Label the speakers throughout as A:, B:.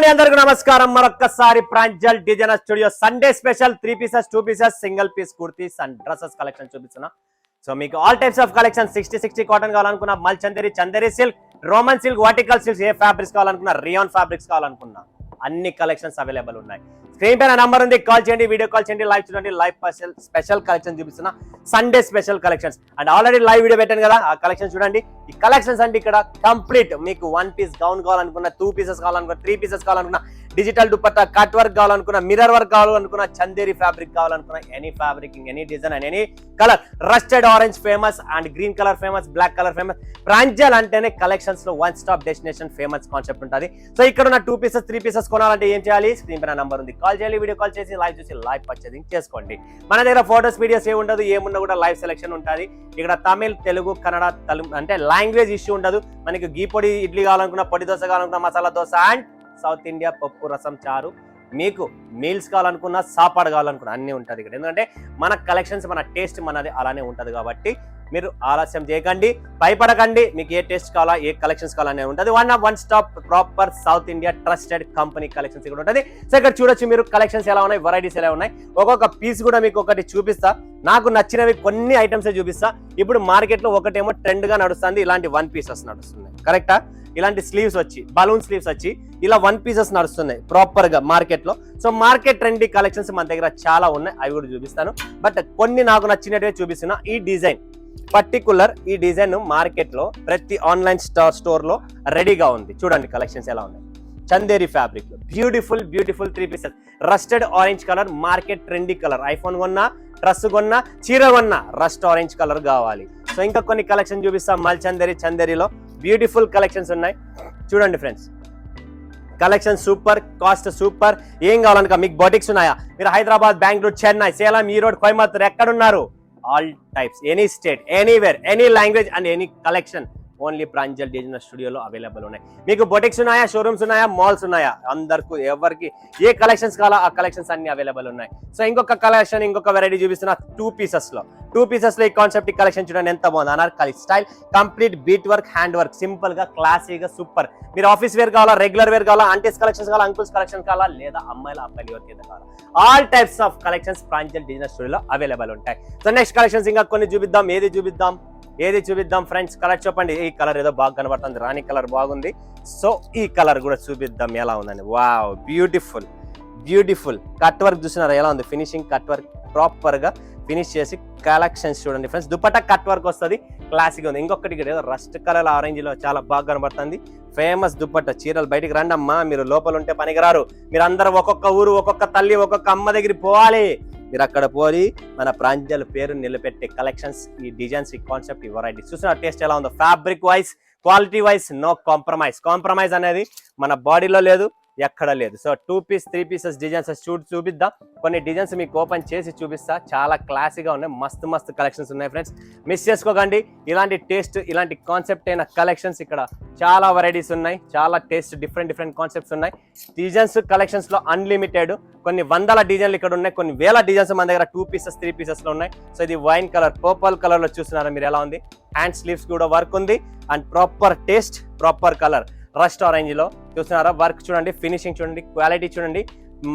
A: అండి అందరికీ నమస్కారం. మరొక్కసారి Pranjal designer studio Sunday special 3 pieces 2 pieces single piece kurtis and dresses collection చూపిస్తున్నా. సో మీకు all types of collection 60 cotton కావాలనుకున్నా, mul Chanderi silk, Roman silk, vertical silk, ఏ ఫ్యాబ్రిక్స్ కావాలనుకున్నా, రియాన్ ఫ్యాబ్రిక్స్ కావాలనుకున్నా అన్ని కలెక్షన్స్ అవైలబుల్ ఉన్నాయి. స్క్రీన్ పైన నంబర్ ఉంది, కాల్ చేయండి, వీడియో కాల్ చేయండి, లైవ్ చూడండి. లైవ్ స్పెషల్ కలెక్షన్ చూపిస్తున్నా, Sunday special collections. And already live video పెట్టాను కదా, ఆ కలెక్షన్ చూడండి. ఈ కలెక్షన్స్ అంటే ఇక్కడ కంప్లీట్ మీకు 1 పీస్ గౌన్ కావాలనుకున్నా, 2 పీసెస్ కావాలనుకున్నా, 3 పీసెస్ కావాలనుకున్నా, డిజిటల్ దుపట్టా, కట్ వర్క్ కావాలనుకున్నా, మిర్రర్ వర్క్ కావాలనుకున్నా, చందేరి ఫ్యాబ్రిక్ కావాలనుకున్నా, any fabric, any design and any colour. Rusted orange famous and green colour famous, black colour famous. Pranjal అంటేనే కలెక్షన్స్ లో one stop destination famous concept ఉంటుంది. సో ఇక్కడ ఉన్న 2 పీసెస్ 3 పీసెస్ కొనాలంటే ఏం చేయాలి? స్క్రీన్ పైన నంబర్ ఉంది, కాల్ చేయాలి, వీడియో కాల్ చేసి లైవ్ చూసి లైవ్ పర్చేసింగ్ చేసుకోండి. మన దగ్గర ఫోటోస్ వీడియోస్ ఏ ఉండదు, ఏమున్నా కూడా లైవ్ సెలెక్షన్ ఉంటుంది. ఇక్కడ తమిళ్, తెలుగు, కన్నడ, అంటే లాంగ్వేజ్ ఇష్యూ ఉండదు. మనకి గీ పొడి ఇడ్లీ కావాలనుకున్నా, పొడి దోశ కావాలనుకున్నా, masala dosa and South India పప్పు రసం చారు, మీకు మీల్స్ కావాలనుకున్నా, సాపాడు కావాలనుకున్నా అన్నీ ఉంటుంది ఇక్కడ. ఎందుకంటే మన కలెక్షన్స్, మన టేస్ట్ మనది అలానే ఉంటుంది. కాబట్టి మీరు ఆలస్యం చేయకండి, భయపడకండి. మీకు ఏ టేస్ట్ కావాలా, ఏ కలెక్షన్స్ కావాలనే ఉంటుంది. One stop proper south India trusted company collections ఇక్కడ ఉంటుంది. సో ఇక్కడ చూడొచ్చు మీరు కలెక్షన్స్ ఎలా ఉన్నాయి, వెరైటీస్ ఎలా ఉన్నాయి. ఒక్కొక్క పీస్ కూడా మీకు ఒకటి చూపిస్తా. నాకు నచ్చినవి కొన్ని ఐటమ్స్ చూపిస్తా. ఇప్పుడు మార్కెట్ లో ఒకటేమో ట్రెండ్ గా నడుస్తుంది, ఇలాంటి 1 పీసెస్ నడుస్తున్నాయి. కరెక్టా? ఇలాంటి స్లీవ్స్ వచ్చి, బలూన్ స్లీవ్స్ వచ్చి ఇలా 1 పీసెస్ నడుస్తున్నాయి ప్రాపర్ గా మార్కెట్ లో. సో మార్కెట్ ట్రెండీ కలెక్షన్స్ మన దగ్గర చాలా ఉన్నాయి, అవి కూడా చూపిస్తాను. బట్ కొన్ని నాకు నచ్చినట్టుగా చూపిస్తున్నా. ఈ డిజైన్ పర్టికులర్, ఈ డిజైన్ మార్కెట్ లో ప్రతి ఆన్లైన్ స్టోర్ లో రెడీగా ఉంది. చూడండి కలెక్షన్స్ ఎలా ఉన్నాయి. చందేరి ఫ్యాబ్రిక్ లో beautiful 3 pieces, rusted orange colour, market trendy colour. IPhone కొన్నా, డ్రెస్ కొన్నా, చీర కొన్నా రస్ట్ ఆరెంజ్ కలర్ కావాలి. సో ఇంకా కొన్ని కలెక్షన్ చూపిస్తాం. మల్ చందేరిలో బ్యూటిఫుల్ కలెక్షన్స్ ఉన్నాయి. చూడండి friends, collection super, cost super. ఏం కావాలనుక మీకు బొటిక్స్ ఉన్నాయా? మీరు హైదరాబాద్, బెంగళూరు, చెన్నై, సేలం, ఈరోడ్, కోయంబత్తూర్ ఎక్కడున్నారు? All types, any state, anywhere, any language and any collection only Pranjal designer స్టూడియోలో అవైలబుల్ ఉన్నాయి. మీకు బొటిక్స్ ఉన్నాయా, షోరూమ్స్ ఉన్నాయా, మాల్స్ ఉన్నాయా, అందరికీ ఎవరికి ఏ కలెక్షన్స్ కావాలా ఆ కలెక్షన్స్ అన్ని అవైలబుల్ ఉన్నాయి. సో ఇంకొక కలెక్షన్, ఇంకొక వెరైటీ చూపిస్తున్నా. 2 పీసెస్ లో ఈ కాన్సెప్ట్, ఈ కలెక్షన్ చూడండి ఎంత బాగుంది. Anarkali style, complete bead work, hand work, simple గా, క్లాసీగా, సూపర్. మీరు ఆఫీస్ వేర్ కావాలా, రెగ్యులర్ వేర్ కావాలా, ఆంటీస్ కలెక్షన్స్ కావాలా, అంకుల్స్ కలెక్షన్ కావాలా, లేదా అమ్మాయిల అబ్బాయిల వర్క్ ఏదో కావాలా, all types of collections Pranjal designer స్టూడియోలో అవైలబుల్ ఉంటాయి. సో నెక్స్ట్ కలెక్షన్స్ ఇంకా కొన్ని చూపిద్దాం. ఏది చూపిద్దాం ఫ్రెండ్స్? కలర్ చెప్పండి. ఈ కలర్ ఏదో బాగా కనబడుతుంది, రాణి కలర్ బాగుంది. సో ఈ కలర్ కూడా చూపిద్దాం ఎలా ఉందని. వావ్, బ్యూటిఫుల్ కట్ వర్క్ చూసినారా ఎలా ఉంది? ఫినిషింగ్ కట్ వర్క్ ప్రాపర్ గా ఫినిష్ చేసి కలెక్షన్స్ చూడండి ఫ్రెండ్స్. దుపట్టా కట్ వర్క్ వస్తుంది, క్లాసిక్ ఉంది. ఇంకొకటి ఏదో రస్ట్ కలర్ ఆరెంజ్ లో చాలా బాగా కనబడుతుంది. ఫేమస్ దుపట్టా. చీరలు బయటికి రండి అమ్మా, మీరు లోపల ఉంటే పనికిరారు. మీరు అందరూ ఒక్కొక్క ఊరు, ఒక్కొక్క తల్లి, ఒక్కొక్క అమ్మ దగ్గరికి పోవాలి. మీరు అక్కడ పోయి మన ప్రాంజల్ పేరు నిలబెట్టే కలెక్షన్స్, ఈ డిజైన్స్, ఈ కాన్సెప్ట్, ఈ వెరైటీ చూసిన టేస్ట్ ఎలా ఉందో. Fabric wise, quality wise no compromise అనేది మన బాడీలో లేదు, ఎక్కడ లేదు. సో 2 పీస్ 3 పీసెస్ డిజైన్స్ చూపిద్దాం. కొన్ని డిజైన్స్ మీకు ఓపెన్ చేసి చూపిస్తా. చాలా క్లాసీగా ఉన్నాయి, మస్తు కలెక్షన్స్ ఉన్నాయి ఫ్రెండ్స్. మిస్ చేసుకోకండి. ఇలాంటి టేస్ట్, ఇలాంటి కాన్సెప్ట్ అయిన కలెక్షన్స్ ఇక్కడ చాలా వెరైటీస్ ఉన్నాయి, చాలా టేస్ట్, డిఫరెంట్ కాన్సెప్ట్స్ ఉన్నాయి. డిజైన్స్ కలెక్షన్స్ లో అన్లిమిటెడ్, కొన్ని వందల డిజైన్లు ఇక్కడ ఉన్నాయి, కొన్ని వేల డిజైన్స్ మన దగ్గర 2 పీసెస్ 3 పీసెస్ లో ఉన్నాయి. సో ఇది వైన్ కలర్, పర్పుల్ కలర్ లో చూస్తున్నారా మీరు ఎలా ఉంది? హ్యాండ్ స్లీవ్స్ కూడా వర్క్ ఉంది and proper taste, proper colour. Rust orange లో చూస్తున్నారా? వర్క్ చూడండి, ఫినిషింగ్ చూడండి, క్వాలిటీ చూడండి.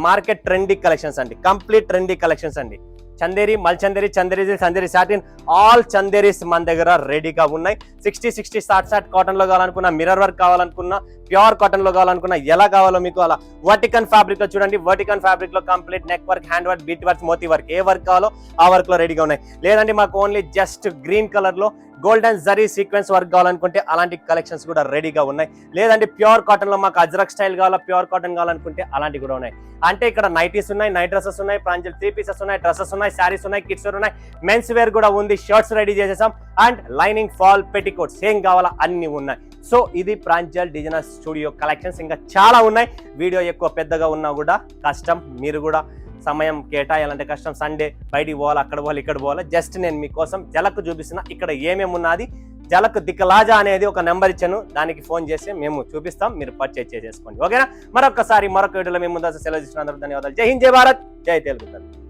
A: మార్కెట్ ట్రెండీ కలెక్షన్స్ అండి, కంప్లీట్ ట్రెండీ కలెక్షన్స్ అండి. చందేరి, మల్ చందేరి సాటిన్, ఆల్ చందేరీస్ మన దగ్గర రెడీగా ఉన్నాయి. 60 షార్ట్ కాటన్ లో కావాలనుకున్నా, మిర్రర్ వర్క్ కావాలనుకున్నా, ప్యూర్ కాటన్ లో కావాలనుకున్నా, ఎలా కావాలో మీకు అలా. వర్టికల్ ఫ్యాబ్రిక్ లో చూడండి, వర్టికల్ ఫ్యాబ్రిక్ లో complete neck work, hand work, bead work, మోతీ వర్క్, ఏ వర్క్ కావాలో ఆ వర్క్ లో రెడీగా ఉన్నాయి. లేదంటే మాకు ఓన్లీ జస్ట్ గ్రీన్ కలర్ లో గోల్డెన్ జరీ సీక్వెన్స్ వర్క్ కావాలనుకుంటే అలాంటి కలెక్షన్స్ కూడా రెడీగా ఉన్నాయి. లేదంటే ప్యూర్ కాటన్ లో మాకు అజ్రక్ స్టైల్ కావాలా, ప్యూర్ కాటన్ కావాలనుకుంటే అలాంటి కూడా ఉన్నాయి. అంటే ఇక్కడ నైటీస్ ఉన్నాయి, నైట్ డ్రెస్సెస్ ఉన్నాయి, ప్రాంజల్ 3 పీసెస్ ఉన్నాయి, డ్రెస్సెస్ ఉన్నాయి, శారీస్ ఉన్నాయి, కిడ్స్ వేర్ ఉన్నాయి, మెన్స్ వేర్ కూడా ఉంది, షర్ట్స్ రెడీ చేసేసాం అండ్ లైనింగ్, ఫాల్, పెట్టికోట్స్ ఏం కావాలా అన్ని ఉన్నాయి. సో ఇది ప్రాంజల్ డిజైనర్ స్టూడియో కలెక్షన్స్. ఇంకా చాలా ఉన్నాయి. వీడియో ఎక్కువ పెద్దగా ఉన్నా కూడా కష్టం, మీరు కూడా సమయం కేటాయాలంటే కష్టం. సండే బయటికి పోవాలి, అక్కడ పోవాలి, ఇక్కడ పోవాలి. జస్ట్ నేను మీకోసం జలకు చూపిస్తున్నా. ఇక్కడ ఏమేమి ఉన్నది, జలకు దిక్కలాజా అనేది ఒక నెంబర్ ఇచ్చాను, దానికి ఫోన్ చేసి మేము చూపిస్తాం, మీరు పర్చేజ్ చేసేసుకోండి. ఓకేనా? మరొక వీడియోలో మేము ముందు సెలవు తీసుకున్నందుకు ధన్యవాదాలు. జై హింద్, జై భారత్, జై తెలుగు.